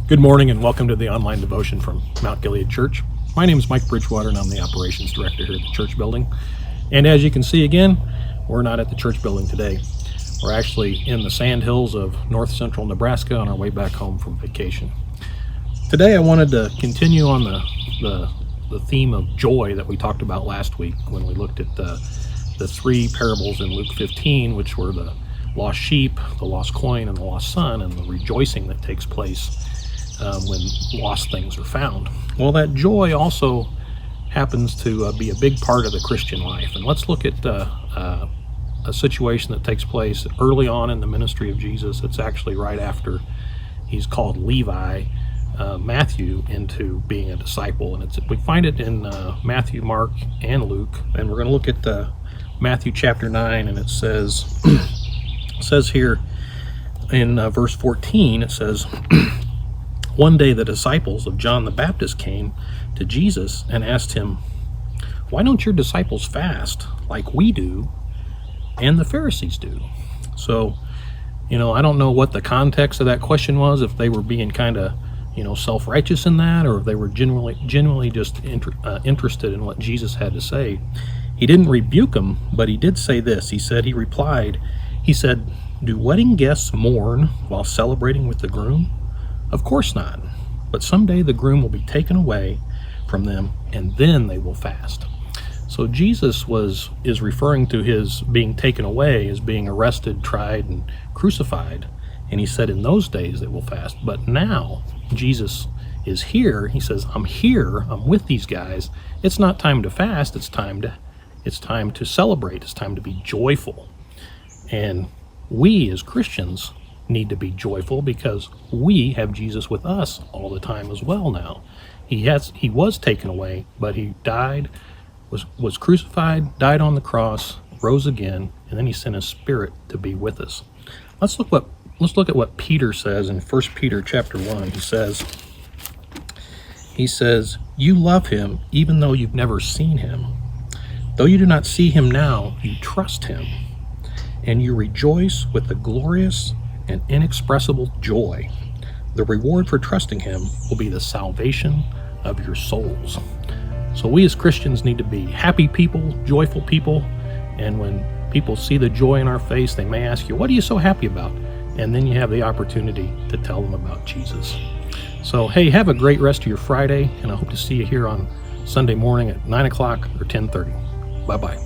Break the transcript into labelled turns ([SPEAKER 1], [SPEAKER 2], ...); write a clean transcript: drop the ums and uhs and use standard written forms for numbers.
[SPEAKER 1] Good morning and welcome to the online devotion from Mount Gilead Church. My name is Mike Bridgewater and I'm the operations director here at the church building. And as you can see again, we're not at the church building today. We're actually in the sand hills of north central Nebraska on our way back home from vacation. Today I wanted to continue on the theme of joy that we talked about last week when we looked at the three parables in Luke 15, which were the lost sheep, the lost coin, and the lost son, and the rejoicing that takes place when lost things are found. Well, that joy also happens to be a big part of the Christian life. And let's look at a situation that takes place early on in the ministry of Jesus. It's actually right after he's called Levi, Matthew, into being a disciple. And we find it in Matthew, Mark, and Luke. And we're going to look at Matthew chapter 9, and it says, here in verse 14, it says, One day the disciples of John the Baptist came to Jesus and asked him, "Why don't your disciples fast like we do and the Pharisees do?" So, I don't know what the context of that question was, if they were being kind of, self-righteous in that, or if they were genuinely just interested in what Jesus had to say. He didn't rebuke them, but he did say this. He said, "Do wedding guests mourn while celebrating with the groom? Of course not. But someday the groom will be taken away from them, and then they will fast." So Jesus is referring to his being taken away as being arrested, tried, and crucified. And he said in those days they will fast. But now Jesus is here. He says, "I'm here. I'm with these guys. It's not time to fast. It's time to celebrate. It's time to be joyful." And we as Christians need to be joyful because we have Jesus with us all the time as well now. He was taken away, but he died, was crucified, died on the cross, rose again, and then he sent his Spirit to be with us. Let's look at what Peter says in 1 Peter chapter 1. He says, "You love him even though you've never seen him. Though you do not see him now, you trust him, and you rejoice with a glorious and inexpressible joy. The reward for trusting him will be the salvation of your souls." So we as Christians need to be happy people, joyful people, and when people see the joy in our face, they may ask you, "What are you so happy about?" And then you have the opportunity to tell them about Jesus. So hey, have a great rest of your Friday, and I hope to see you here on Sunday morning at 9 o'clock or 10:30. Bye-bye.